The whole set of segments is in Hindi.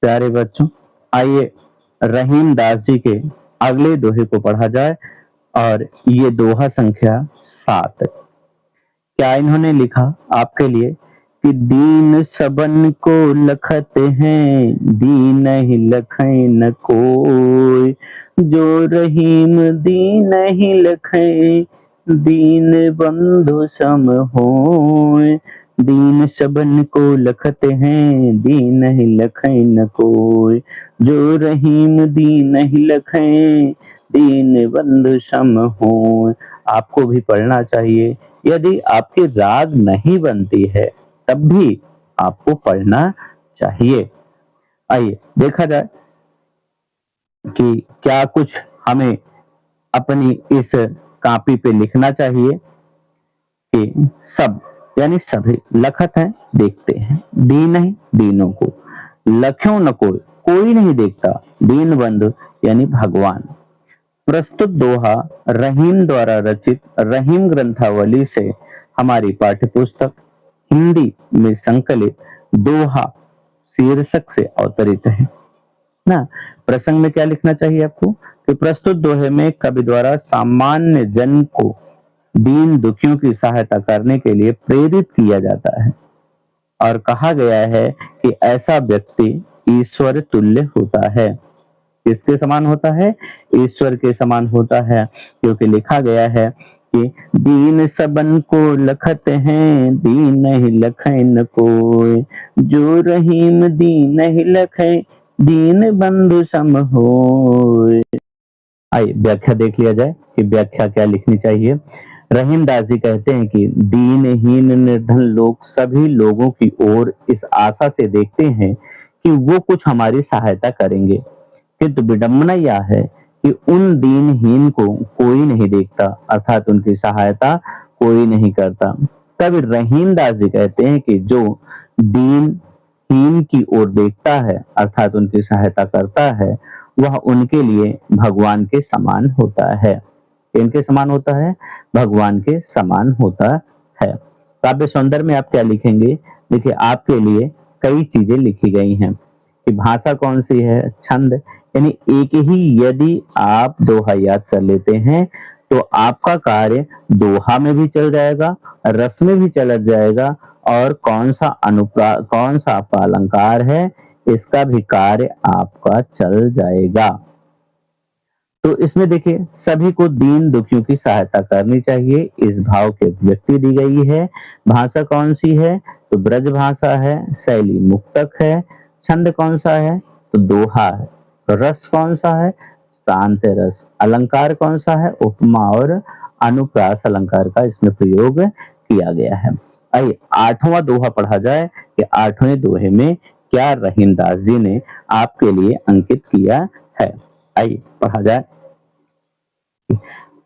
प्यारे बच्चों, आइए रहीम दास जी के अगले दोहे को पढ़ा जाए और ये दोहा संख्या 7। क्या इन्होंने लिखा आपके लिए कि दीन सबन को लखते हैं, दीन ही लखै न कोई। जो रहीम दीन ही लखै, दीन बंधु सम होय। दीन सबन को लखते हैं, दीन ही लखै न कोई। जो रहीम दीन ही लखै, दीन बंधु सम होय। आपको भी पढ़ना चाहिए। यदि आपकी राग नहीं बनती है तब भी आपको पढ़ना चाहिए। आइए देखा जाए कि क्या कुछ हमें अपनी इस कॉपी पे लिखना चाहिए कि सब यानी सभी लखत हैं, देखते हैं। दीन ही दीनों को, लख्यों न कोई, कोई नहीं देखता। दीन बंधु यानी भगवान। प्रस्तुत दोहा रहीम द्वारा रचित रहीम ग्रंथावली से हमारी पाठ्यपुस्तक हिंदी में संकलित दोहा शीर्षक से अवतरित है ना। प्रसंग में क्या लिखना चाहिए आपको कि प्रस्तुत दोहे में कवि द्वारा सामान्य जन को दीन दुखियों की सहायता करने के लिए प्रेरित किया जाता है और कहा गया है कि ऐसा व्यक्ति ईश्वर तुल्य होता है। किसके समान होता है? ईश्वर के समान होता है, क्योंकि लिखा गया है कि दीन सबन को लखते हैं, दीन ही लखै न कोय। जो रहीम दीन ही लखै, दीन बंधु सम होय। आइए व्याख्या देख लिया जाए कि व्याख्या क्या लिखनी चाहिए। रहीम दास जी कहते हैं कि दीनहीन निर्धन लोग सभी लोगों की ओर इस आशा से देखते हैं कि वो कुछ हमारी सहायता करेंगे, किंतु विडंबना यह है कि उन दीनहीन को कोई नहीं देखता, अर्थात उनकी सहायता कोई नहीं करता। तब रहीम दास जी कहते हैं कि जो दीनहीन की ओर देखता है, अर्थात उनकी सहायता करता है, वह उनके लिए भगवान के समान होता है। इनके समान होता है, भगवान के समान होता है। काव्य सौंदर्य में आप क्या लिखेंगे? देखिए आपके लिए कई चीजें लिखी गई हैं कि भाषा कौन सी है, छंद, यानी एक ही यदि आप दोहा याद कर लेते हैं तो आपका कार्य दोहा में भी चल जाएगा, रस में भी चल जाएगा, और कौन सा अनुप्रास, कौन सा आपका अलंकार है, इसका भी कार्य आपका चल जाएगा। तो इसमें देखिए सभी को दीन दुखियों की सहायता करनी चाहिए, इस भाव की अभिव्यक्ति दी गई है। भाषा कौन सी है? तो ब्रज भाषा है। शैली मुक्तक है। छंद कौन सा है? तो दोहा है। रस कौन सा है? शांत रस। अलंकार कौन सा है? उपमा और अनुप्रास अलंकार का इसमें प्रयोग किया गया है। आइए 8वां दोहा पढ़ा जाए कि 8वें दोहे में क्या रहीम दास जी ने आपके लिए अंकित किया है। आइए पढ़ा जाए।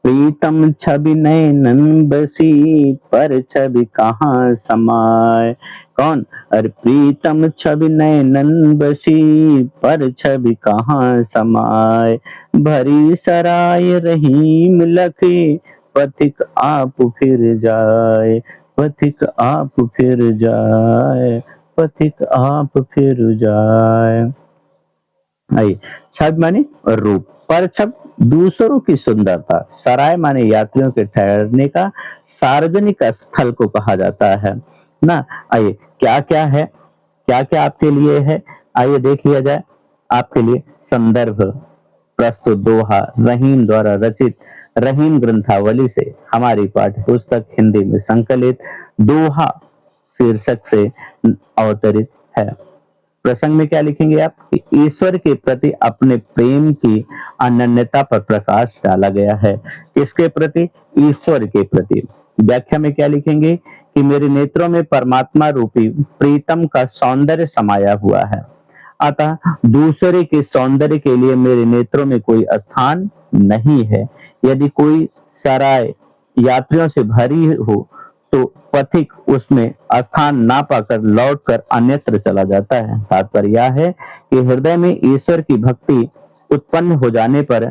प्रीतम छवि नैनन बसी, पर छवि कहाँ समाय। कौन? अरे प्रीतम छवि नैनन बसी, पर छवि कहाँ समाय। भरी सराय रहीम लखे, पथिक आप फिर जाए। पथिक आप फिर जाए, पथिक आप फिर जाए। आइए, छवि माने रूप, पर छवि दूसरों की सुंदरता, सराय माने यात्रियों के ठहरने का सार्वजनिक स्थल को कहा जाता है ना। आइए क्या क्या है, क्या क्या आपके लिए है, आइए देख लिया जाए। आपके लिए संदर्भ प्रस्तुत दोहा रहीम द्वारा रचित रहीम ग्रंथावली से हमारी पाठ्य पुस्तक हिंदी में संकलित दोहा शीर्षक से अवतरित है। प्रसंग में क्या लिखेंगे आप कि ईश्वर के प्रति अपने प्रेम की अनन्यता पर प्रकाश डाला गया है। किसके प्रति? ईश्वर के प्रति। व्याख्या में क्या लिखेंगे कि मेरे नेत्रों में परमात्मा रूपी प्रीतम का सौंदर्य समाया हुआ है, अतः दूसरे के सौंदर्य के लिए मेरे नेत्रों में कोई स्थान नहीं है। यदि कोई सराय यात्रियों से भरी हो तो पथिक उसमें स्थान ना पाकर लौटकर अन्यत्र चला जाता है। तात्पर्य यह है कि हृदय में ईश्वर की भक्ति उत्पन्न हो जाने पर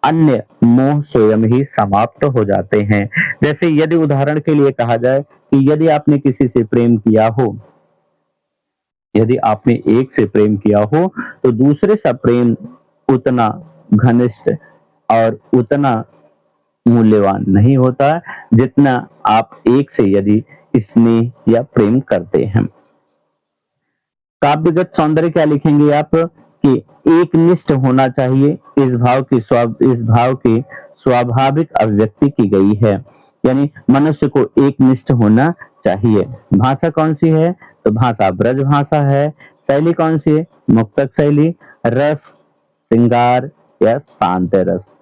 अन्य मोह स्वयं ही समाप्त हो जाते हैं। जैसे यदि उदाहरण के लिए कहा जाए कि यदि आपने किसी से प्रेम किया हो यदि आपने एक से प्रेम किया हो तो दूसरे सा प्रेम उतना घनिष्ठ और उतना मूल्यवान नहीं होता जितना आप एक से यदि स्नेह या प्रेम करते हैं। काव्यगत सौंदर्य क्या लिखेंगे आप कि एकनिष्ठ होना चाहिए, इस भाव की स्वाभाविक अभिव्यक्ति की गई है, यानी मनुष्य को एकनिष्ठ होना चाहिए। भाषा कौन सी है? तो भाषा ब्रज भाषा है। शैली कौन सी है? मुक्तक शैली। रस श्रृंगार या शांत रस।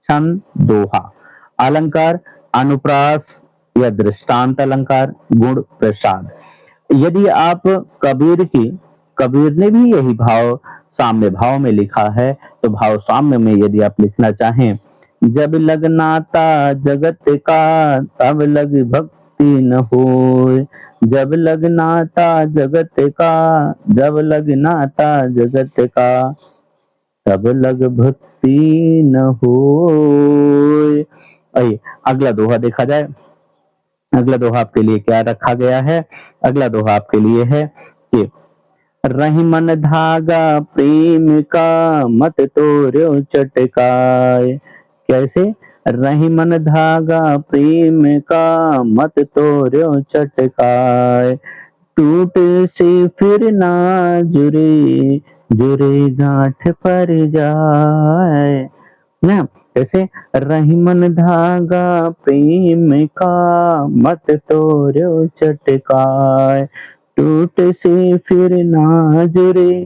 छंद दोहा। अलंकार अनुप्रास या दृष्टांत अलंकार। गुण प्रसाद। यदि आप कबीर की कबीर ने भी यही भाव साम्य भाव में लिखा है, तो भाव साम्य में यदि आप लिखना चाहें, जब लग नाता जगत का तब लग भक्ति न होय, जब लग नाता जगत का, जब लग नाता जगत का तब लग भक्ति न होय। आइए अगला दोहा देखा जाए। अगला दोहा आपके लिए क्या रखा गया है? अगला दोहा आपके लिए है कि रही मन धागा प्रेम का मत तोड़ो चटकाए। कैसे? रही मन धागा प्रेम का मत तोड़ो चटकाए, टूट से फिर ना जुरे, जुरे गांठ पर जाए ना। कैसे? रही मन धागा प्रेम का मत तोड़ो चटकाए, टूट से फिर ना जुरे,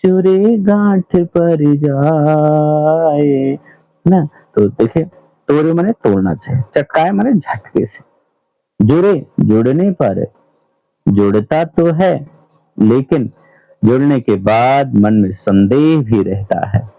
जुरे गांठ पर जाए ना। तो देखिए तोड़े माने तोड़ना चाहिए, चटकाए माने झटके से, जुड़े जुड़ने पर जुड़ता तो है लेकिन जुड़ने के बाद मन में संदेह भी रहता है।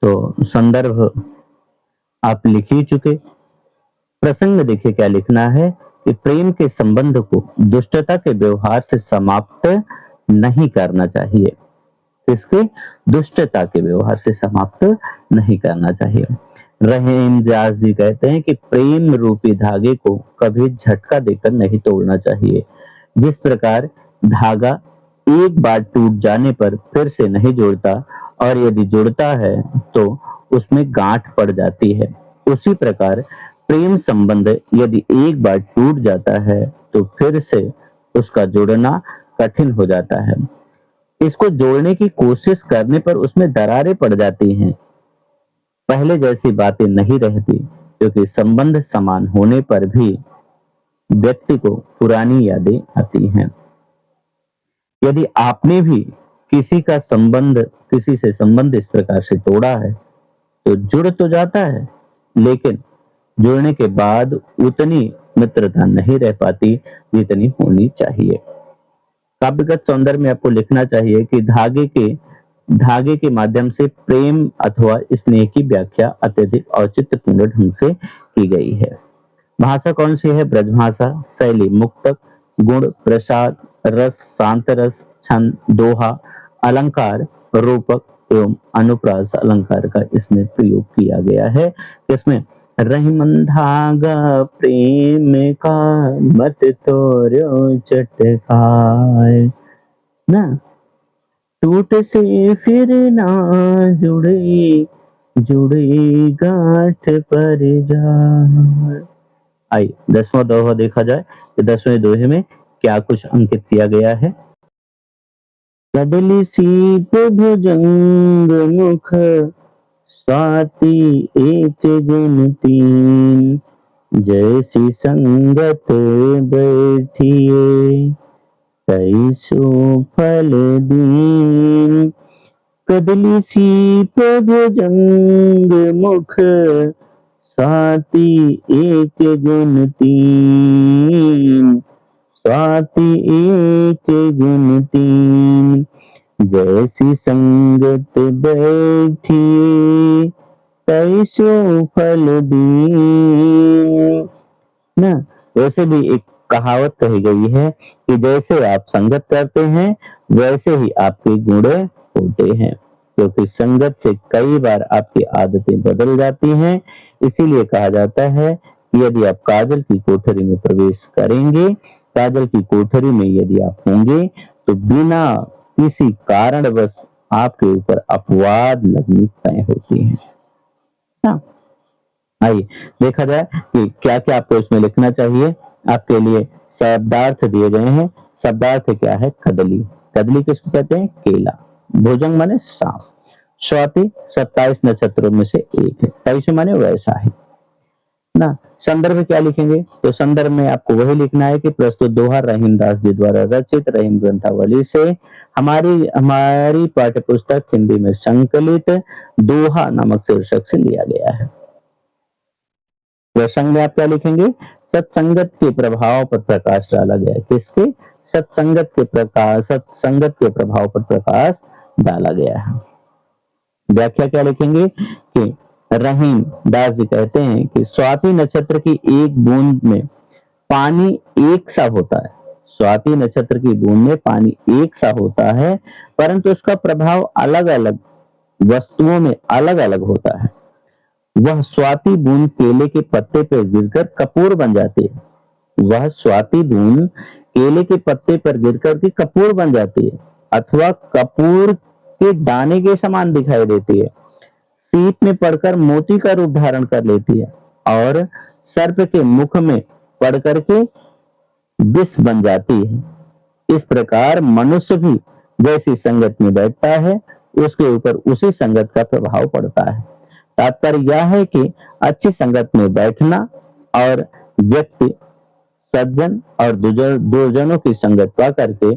तो संदर्भ आप लिख ही चुके। प्रसंग में देखिए क्या लिखना है कि प्रेम के संबंध को दुष्टता के व्यवहार से समाप्त नहीं करना चाहिए। इसके दुष्टता के व्यवहार से समाप्त नहीं करना चाहिए। रहीम व्यास जी कहते हैं कि प्रेम रूपी धागे को कभी झटका देकर नहीं तोड़ना चाहिए। जिस प्रकार धागा एक बार टूट जाने पर फिर से नहीं जुड़ता और यदि जुड़ता है तो उसमें गांठ पड़ जाती है, उसी प्रकार प्रेम संबंध यदि एक बार टूट जाता है तो फिर से उसका जुड़ना कठिन हो जाता है। इसको जोड़ने की कोशिश करने पर उसमें दरारें पड़ जाती हैं, पहले जैसी बातें नहीं रहती, क्योंकि संबंध समान होने पर भी व्यक्ति को पुरानी यादें आती हैं। यदि आपने भी किसी से संबंध इस प्रकार से तोड़ा है तो जुड़ तो जाता है लेकिन जुड़ने के बाद उतनी मित्रता नहीं रह पाती जितनी होनी चाहिए। काव्यगत सौंदर्य में आपको लिखना चाहिए कि धागे के माध्यम से प्रेम अथवा स्नेह की व्याख्या अत्यधिक औचित्यपूर्ण ढंग से की गई है। भाषा कौन सी है? ब्रजभाषा। शैली मुक्तक। गुण प्रसाद। रस शांत रस। छंद दोहा। अलंकार रूपक एवं अनुप्रास अलंकार का इसमें प्रयोग किया गया है। इसमें रही मन धागा प्रेम का मत तोड़ो चटकाए ना, टूट से फिर ना जुड़े, जुड़े गांठ पर जाए। आइए 10वां दोहा देखा जाए कि 10वें दोहे में क्या कुछ अंकित किया गया है। कदली सीप भुजंग मुख स्वाति एक गुण तीन, जैसी संगत बैठिए तैसो फल दीन। कदली सीप भुजंग मुख स्वाति एक गुण तीन, स्वाति एक गुण तीन, जैसी संगत बैठी तैसो फल दी। ना वैसे भी एक कहावत कही गई है कि जैसे आप संगत करते हैं वैसे ही आपके गुण होते हैं, क्योंकि संगत से कई बार आपकी आदतें बदल जाती हैं। इसीलिए कहा जाता है कि यदि आप काजल की कोठरी में प्रवेश करेंगे, काजल की कोठरी में यदि आप होंगे तो बिना किसी कारणवश आपके ऊपर अपवाद लगनी तय होती है ना। आइए देखा जाए कि क्या क्या आपको इसमें लिखना चाहिए। आपके लिए शब्दार्थ दिए गए हैं। शब्दार्थ क्या है? कदली। कदली किसको कहते हैं? केला। भुजंग माने सांप। स्वाति 27 नक्षत्रों में से एक है। 23 माने वैसा है ना। संदर्भ क्या लिखेंगे? तो संदर्भ में आपको वही लिखना है कि प्रस्तुत दोहा रहीमदास जी द्वारा रचित रहीम ग्रंथावली से हमारी हमारी पाठ्य पुस्तक हिंदी में संकलित दोहा नामक शीर्षक से लिया गया है। प्रसंग में आप क्या लिखेंगे? सत्संगत के प्रभाव पर प्रकाश डाला गया है। किसके? सत्संगत के प्रभाव पर प्रकाश डाला गया है। व्याख्या क्या लिखेंगे कि रहीम दास जी कहते हैं कि स्वाति नक्षत्र की एक बूंद में पानी एक सा होता है। स्वाति नक्षत्र की बूंद में पानी एक सा होता है, परंतु उसका प्रभाव अलग अलग वस्तुओं में अलग अलग होता है। वह स्वाति बूंद केले के पत्ते पर गिरकर कपूर बन जाती है। वह स्वाति बूंद केले के पत्ते पर गिरकर के कपूर बन जाती है, अथवा कपूर के दाने के समान दिखाई देती है। सीप में पड़कर मोती का रूप धारण कर लेती है और सर्प के मुख में पड़ करके विष बन जाती है। इस प्रकार मनुष्य भी जैसी संगत में बैठता है उसके ऊपर उसी संगत का प्रभाव पड़ता है। तात्पर्य यह है कि अच्छी संगत में बैठना और व्यक्ति सज्जन और दुर्जनों की संगत पा करके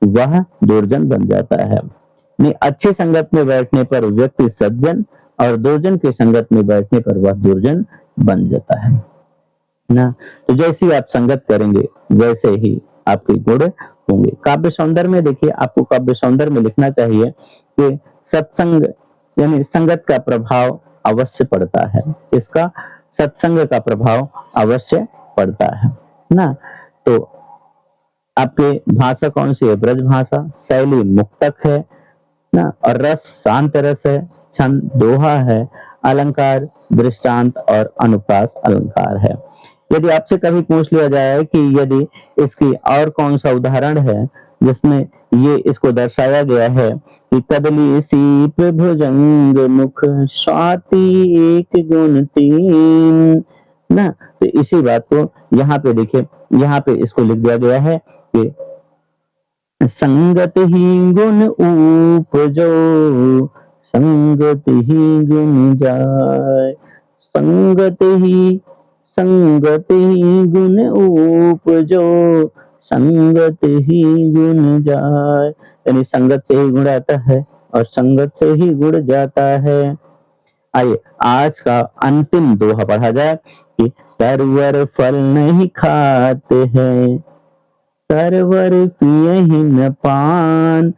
वह दुर्जन बन जाता है। नहीं, अच्छी संगत में बैठने पर व्यक्ति सज्जन और दुर्जन की संगत में बैठने पर वह दुर्जन बन जाता है ना। तो जैसी आप संगत करेंगे वैसे ही आपके गुण होंगे। काव्य सौंदर्य में देखिए, आपको काव्य सौंदर्य में लिखना चाहिए कि सत्संग यानी संगत का प्रभाव अवश्य पड़ता है। इसका सत्संग का प्रभाव अवश्य पड़ता है ना। तो आपके भाषा कौन सी है? ब्रज भाषा। शैली मुक्तक है ना, और रस शांत रस है। छंद दोहा है। अलंकार दृष्टांत और अनुप्रास अलंकार है। यदि आपसे कभी पूछ लिया जाए कि यदि इसकी और कौन सा उदाहरण है जिसमें ये इसको दर्शाया गया है कि कदली सीप भुजंग मुख स्वाति एक गुण तीन ना, तो इसी बात को यहाँ पे देखिए, यहाँ पे इसको लिख दिया गया है कि संगत ही गुण उपजो संगत ही गुण जाय। संगत ही गुण उपजो संगत ही गुण जाय। यानी संगत से ही गुण आता है और संगत से ही गुण जाता है। आइए आज का अंतिम दोहा पढ़ा जाए कि सरवर फल नहीं खाते हैं सरवर पियहि न पान।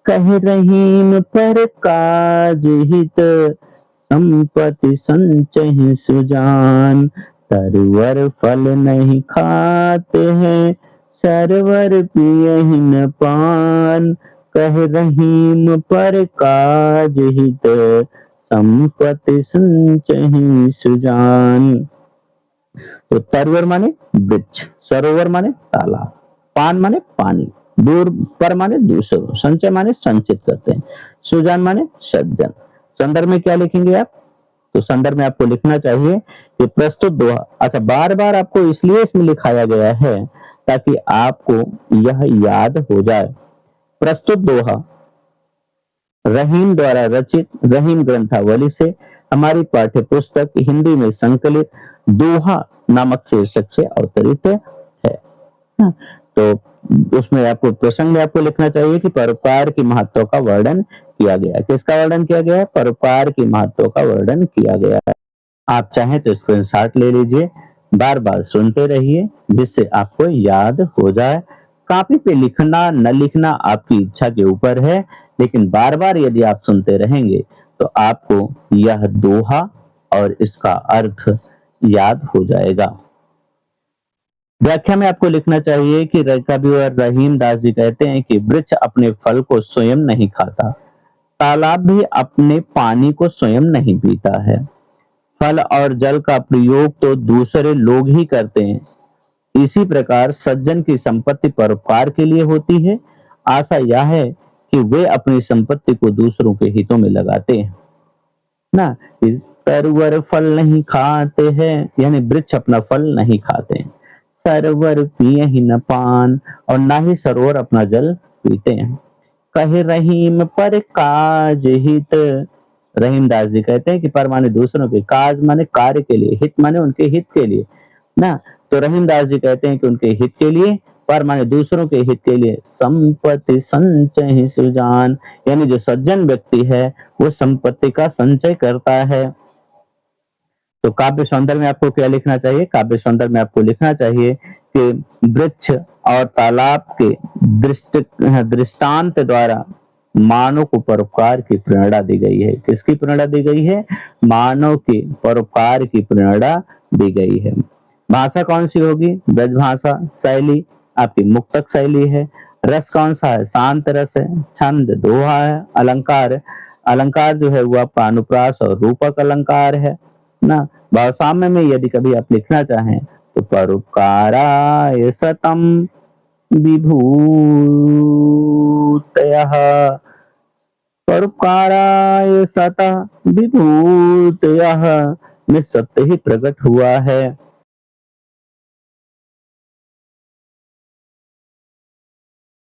कह रहीम पर काज हित संपत्ति संचय सुजान। सरवर फल नहीं खाते हैं सरवर पियहि न पान। कह रहीम पर काज हित संपत्ति संचय सुजान। तो तरवर माने वृक्ष, सरोवर माने तालाब, पान माने पानी, दूर पर माने दूसरों, संचय माने संचित करते हैं, सुजान माने सज्जन। संदर्भ में क्या लिखेंगे आप? तो संदर्भ में आपको लिखना चाहिए कि प्रस्तुत दोहा, अच्छा बार बार आपको इसलिए इसमें लिखाया गया है ताकि आपको यह याद हो जाए। प्रस्तुत दोहा रहीम द्वारा रचित रहीम ग्रंथावली से हमारी पाठ्य पुस्तक हिंदी में संकलित दोहा नामक शीर्षक से अवतरित है। तो उसमें आपको प्रसंग में आपको लिखना चाहिए कि परोपकार की महत्व का वर्णन किया गया है। किसका वर्णन किया गया है? परोपकार की महत्व का वर्णन किया गया है। आप चाहें तो स्क्रीनशॉट ले लीजिए, बार बार सुनते रहिए जिससे आपको याद हो जाए कॉपी पे लिखना न लिखना आपकी इच्छा के ऊपर है, लेकिन बार बार यदि आप सुनते रहेंगे तो आपको यह दोहा और इसका अर्थ याद हो जाएगा। व्याख्या में आपको लिखना चाहिए कि कवि और रहीम दास जी कहते हैं कि वृक्ष अपने फल को स्वयं नहीं खाता, तालाब भी अपने पानी को स्वयं नहीं पीता है। फल और जल का प्रयोग तो दूसरे लोग ही करते हैं। इसी प्रकार सज्जन की संपत्ति परोपकार के लिए होती है। आशा यह है कि वे अपनी संपत्ति को दूसरों के हितों में लगाते हैं ना। इस तरवर फल नहीं खाते हैं, यानी वृक्ष अपना फल नहीं खाते हैं। सरवर पिए ही न पान, और ना ही सरोवर अपना जल पीते हैं। कहे रहीम पर काज हित, रहीम दास जी कहते हैं कि पर माने दूसरों के, काज माने कार्य के लिए, हित माने उनके हित के लिए ना। तो रहीम दास जी कहते हैं कि उनके हित के लिए, पर माने दूसरों के हित के लिए। संपत्ति संचय सुजान, यानी जो सज्जन व्यक्ति है वो संपत्ति का संचय करता है। तो काव्य सौंदर्य में आपको क्या लिखना चाहिए? काव्य सौंदर्य में आपको लिखना चाहिए कि वृक्ष और तालाब के दृष्टांत द्वारा मानव को परोपकार की प्रेरणा दी गई है। किसकी प्रेरणा दी गई है? मानव की परोपकार की प्रेरणा दी गई है। भाषा कौन सी होगी? ब्रज भाषा। शैली आपकी मुक्तक शैली है। रस कौन सा है? शांत रस है। छंद दोहा है। अलंकार, अलंकार जो है वो आपका अनुप्रास और रूपक अलंकार है ना। भावसाम्य में यदि कभी आप लिखना चाहें तो परोपकाराय सतम विभूतयः, परोपकाराय सतः विभूतयः में सत्य ही प्रकट हुआ है।